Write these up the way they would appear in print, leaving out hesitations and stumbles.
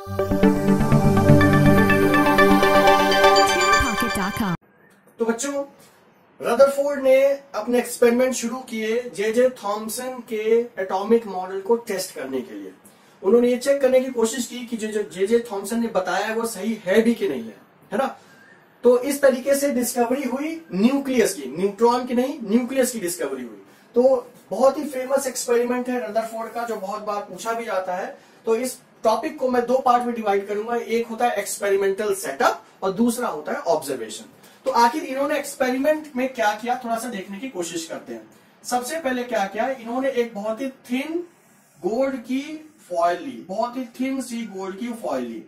तो बच्चों, रदरफोर्ड ने अपने एक्सपेरिमेंट शुरू किए जे थॉमसन के एटॉमिक मॉडल को टेस्ट करने के लिए। उन्होंने ये चेक करने की कोशिश की कि जो जे थॉमसन ने बताया है वो सही है भी कि नहीं है ना। तो इस तरीके से डिस्कवरी हुई न्यूक्लियस की, न्यूट्रॉन की नहीं, न्यूक्लियस की डिस्कवरी हुई। तो बहुत ही फेमस एक्सपेरिमेंट है रदरफोर्ड का, जो बहुत बार पूछा भी जाता है। तो इस टॉपिक को मैं दो पार्ट में डिवाइड करूंगा। एक होता है एक्सपेरिमेंटल सेटअप और दूसरा होता है ऑब्जर्वेशन। तो आखिर इन्होंने एक्सपेरिमेंट में क्या किया, थोड़ा सा देखने की कोशिश करते हैं। सबसे पहले क्या किया, इन्होंने एक बहुत ही थिन गोल्ड की फॉइल ली, बहुत ही थिन सी गोल्ड की फॉइल ली।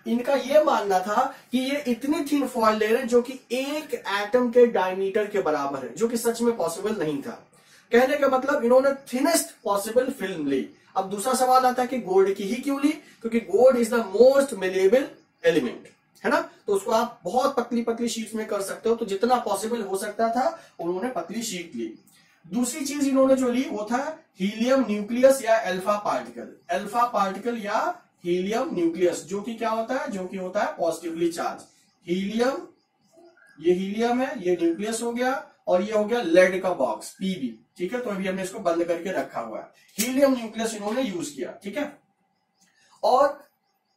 इनका यह मानना था कि ये इतनी थिन फॉइल ले रहे हैं जो कि एक एटम के डायमीटर के बराबर है, जो कि सच में पॉसिबल नहीं था। कहने का मतलब इन्होंने थिनेस्ट पॉसिबल फिल्म ली। अब दूसरा सवाल आता है कि गोल्ड की ही क्यों ली, क्योंकि gold is the most malleable element, है ना। तो उसको आप बहुत पतली पतली शीट्स में कर सकते हो, तो जितना पॉसिबल हो सकता था उन्होंने पतली शीट ली। दूसरी चीज इन्होंने जो ली वो था हीलियम न्यूक्लियस या अल्फा पार्टिकल या हीलियम न्यूक्लियस, जो कि क्या होता है, जो कि होता है पॉजिटिवली चार्ज। हीलियम, ये हीलियम है, ये न्यूक्लियस हो गया, और ये हो गया लेड का बॉक्स पीबी, ठीक है। तो अभी हमने इसको बंद करके रखा हुआ है। हीलियम न्यूक्लियस इन्होंने यूज किया, ठीक है। और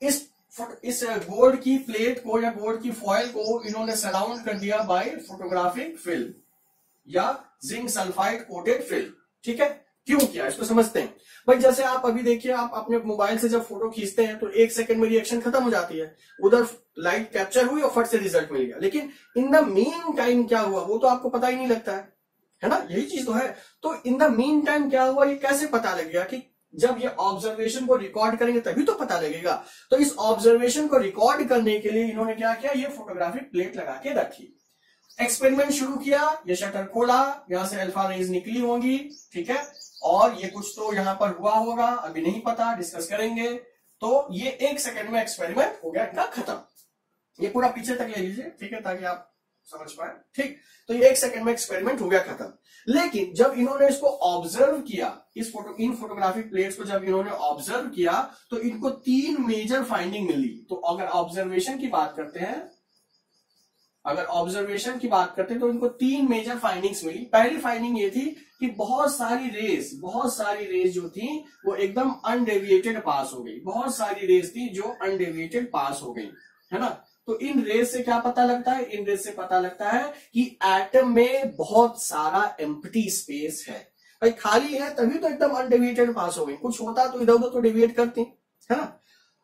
इस गोल्ड की प्लेट को या गोल्ड की फॉइल को इन्होंने सराउंड कर दिया बाय फोटोग्राफिक फिल्म या जिंक सल्फाइड कोटेड फिल्म, ठीक है। क्यों किया, इसको समझते हैं। भाई जैसे आप अभी देखिए, आप अपने मोबाइल से जब फोटो खींचते हैं तो 1 सेकंड में रिएक्शन खत्म हो जाती है, उधर लाइट कैप्चर हुई और फट से रिजल्ट मिल गया। लेकिन इन द मीन टाइम क्या हुआ वो तो आपको पता ही नहीं लगता है ना, यही चीज तो है। तो इन द मीन टाइम क्या हुआ ये कैसे पता लगेगा, कि जब ये ऑब्जर्वेशन को रिकॉर्ड करेंगे तभी तो पता लगेगा। तो इस ऑब्जर्वेशन को रिकॉर्ड करने के लिए इन्होंने क्या किया, ये फोटोग्राफिक प्लेट लगा के रखी। एक्सपेरिमेंट शुरू किया, ये शटर खोला, यहां से अल्फा रेज निकली होंगी, ठीक है। और ये कुछ तो यहां पर हुआ होगा, अभी नहीं पता, डिस्कस करेंगे। तो ये 1 सेकंड में एक्सपेरिमेंट हो गया इनका खत्म। ये पूरा पीछे तक ले लीजिए, ठीक है, ताकि आप समझ पाए, ठीक। तो ये 1 सेकंड में एक्सपेरिमेंट हो गया खत्म। लेकिन जब इन्होंने इसको ऑब्जर्व किया, इन फोटोग्राफिक प्लेट्स को जब इन्होंने ऑब्जर्व किया, तो इनको 3 मेजर फाइंडिंग मिली। तो अगर ऑब्जर्वेशन की बात करते हैं, तो इनको 3 मेजर फाइंडिंग्स मिली। पहली फाइंडिंग ये थी कि बहुत सारी रेज जो थी वो एकदम अनडेविएटेड पास हो गई। बहुत सारी रेज थी जो अनडेविएटेड पास हो गई, है ना। तो इन रेज से क्या पता लगता है, इन रेज से पता लगता है कि एटम में बहुत सारा एम्प्टी स्पेस है। भाई खाली है तभी तो एकदम अनडेविएटेड पास हो गई, कुछ होता तो इधर उधर तो डेविएट करती, है ना।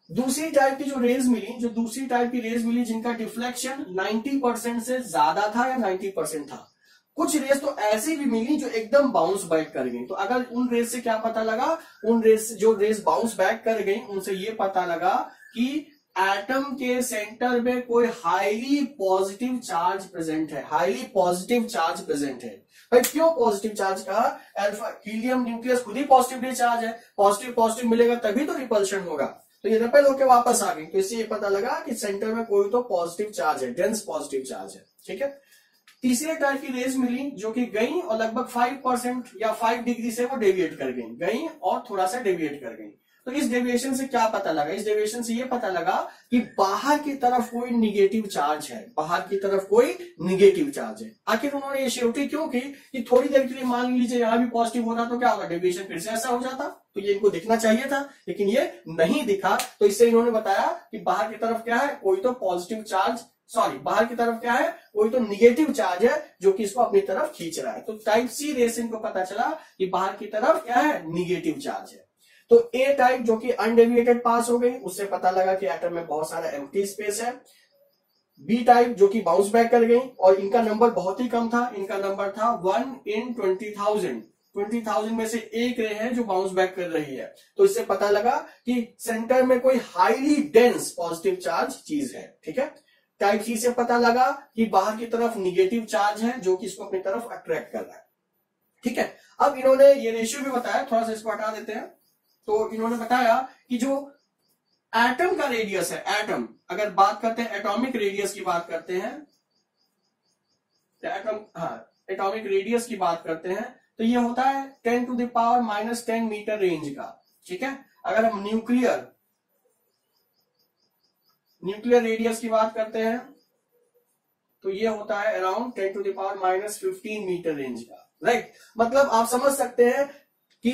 दूसरी टाइप की जो रेज मिली, जिनका डिफ्लेक्शन 90% से ज्यादा था या 90% था। कुछ रेज तो ऐसी भी मिली जो एकदम बाउंस बैक कर गई। तो अगर उन रेज से क्या पता लगा, जो रेज बाउंस बैक कर गई उनसे ये पता लगा कि एटम के सेंटर में कोई हाईली पॉजिटिव चार्ज प्रेजेंट है, भाई क्यों पॉजिटिव चार्ज कहा, अल्फा हीलियम न्यूक्लियस खुद ही पॉजिटिवली चार्ज है, पॉजिटिव मिलेगा तभी तो रिपल्शन होगा। तो ये रिपेल होकर वापस आ गई, तो इससे ये पता लगा कि सेंटर में कोई तो पॉजिटिव चार्ज है, डेंस पॉजिटिव चार्ज है, ठीक है। तीसरे टाइप की रेज मिली जो कि गई और लगभग 5% या 5 डिग्री से वो डेविएट कर गई और थोड़ा सा डेविएट कर गई। तो इस डेविएशन से क्या पता लगा, इस डेविएशन से ये पता लगा कि बाहर की तरफ कोई निगेटिव चार्ज है, आखिर उन्होंने ये श्योरिटी क्यों की कि थोड़ी देर के लिए मान लीजिए यहां भी पॉजिटिव होता तो क्या होगा, डेविएशन फिर से ऐसा हो जाता। तो ये इनको दिखना चाहिए था लेकिन ये नहीं दिखा। तो इससे इन्होंने बताया कि बाहर की तरफ क्या है, कोई तो निगेटिव चार्ज है जो कि इसको अपनी तरफ खींच रहा है। तो टाइप सी रेस इनको पता चला कि बाहर की तरफ क्या है, निगेटिव चार्ज है। तो ए टाइप जो कि अनडेविएटेड पास हो गई, उससे पता लगा कि एटम में बहुत सारा एम्प्टी स्पेस है। बी टाइप जो कि बाउंस बैक कर गई और इनका नंबर बहुत ही कम था, इनका नंबर था 1 in 20,000 में से एक रे है जो बाउंस बैक कर रही है। तो इससे पता लगा कि सेंटर में कोई हाईली डेंस पॉजिटिव चार्ज चीज है, ठीक है। टाइप सी से पता लगा कि बाहर की तरफ निगेटिव चार्ज है जो कि इसको अपनी तरफ अट्रैक्ट कर रहा है, ठीक है। अब इन्होंने ये रेशियो भी बताया, थोड़ा सा इसको हटा देते हैं। तो इन्होंने बताया कि जो एटम का रेडियस है, एटम अगर बात करते हैं एटॉमिक रेडियस की बात करते हैं, एटॉमिक रेडियस की बात करते हैं तो ये होता है 10⁻⁻10 मीटर रेंज का, ठीक है। अगर हम न्यूक्लियर न्यूक्लियर रेडियस की बात करते हैं तो ये होता है around 10 to the power -15 meter range का, राइट। मतलब आप समझ सकते हैं कि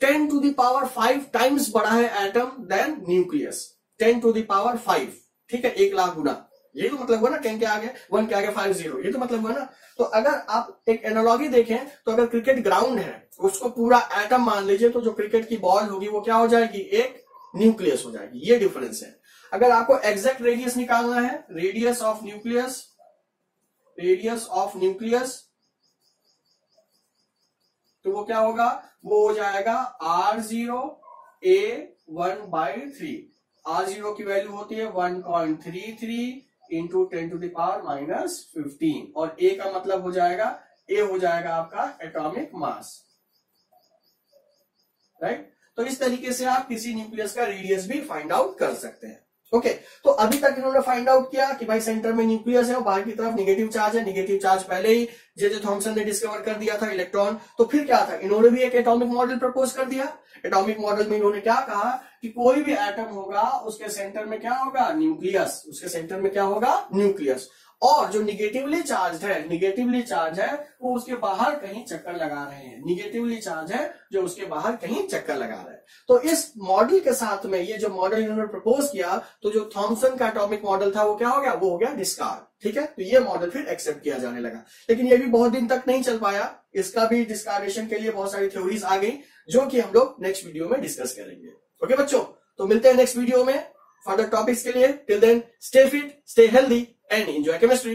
10 टू द पावर 5 टाइम्स बड़ा है atom than nucleus, 10 to the power 5, ठीक है, 1 लाख गुना। ये तो मतलब हुआ ना, 10 के आगे 1 के आगे 50, ये तो मतलब हुआ ना। तो अगर आप एक एनालॉजी देखें तो अगर क्रिकेट ग्राउंड है उसको पूरा एटम मान लीजिए, तो जो क्रिकेट की बॉल होगी वो क्या हो जाएगी, एक न्यूक्लियस हो जाएगी। ये डिफरेंस है। अगर आपको एग्जैक्ट रेडियस निकालना है, रेडियस ऑफ न्यूक्लियस, तो वो क्या होगा, वो हो जाएगा R0 A1/3। R0 की वैल्यू होती है 1.33 इंटू 10 टू द पावर -15, और A का मतलब हो जाएगा, A हो जाएगा आपका एटॉमिक मास, राइट। तो इस तरीके से आप किसी न्यूक्लियस का रेडियस भी फाइंड आउट कर सकते हैं। ओके, तो अभी तक इन्होंने फाइंड आउट किया कि भाई सेंटर में न्यूक्लियस है और बाहर की तरफ नेगेटिव चार्ज है। नेगेटिव चार्ज पहले ही जे थॉमसन ने डिस्कवर कर दिया था, इलेक्ट्रॉन। तो फिर क्या था, इन्होंने भी एक एटॉमिक मॉडल प्रपोज कर दिया। एटॉमिक मॉडल में इन्होंने क्या कहा कि कोई भी एटम होगा उसके सेंटर में क्या होगा, न्यूक्लियस, उसके सेंटर में क्या होगा, न्यूक्लियस। और जो निगेटिवली चार्ज है वो उसके बाहर कहीं चक्कर लगा रहे हैं, निगेटिवली चार्ज है जो उसके बाहर कहीं चक्कर लगा रहे हैं। तो इस मॉडल के साथ में ये जो मॉडल इन्होंने प्रपोज किया, तो जो थॉमसन का एटॉमिक मॉडल था वो क्या हो गया, वो हो गया डिस्कार्ड, ठीक है। तो ये मॉडल फिर एक्सेप्ट किया जाने लगा, लेकिन ये भी बहुत दिन तक नहीं चल पाया। इसका भी डिस्कार्डेशन के लिए बहुत सारी थ्योरीज आ गई, जो कि हम लोग नेक्स्ट वीडियो में डिस्कस करेंगे। ओके बच्चों, तो मिलते हैं नेक्स्ट वीडियो में फर्दर टॉपिक्स के लिए। Till then stay fit, stay healthy and enjoy chemistry.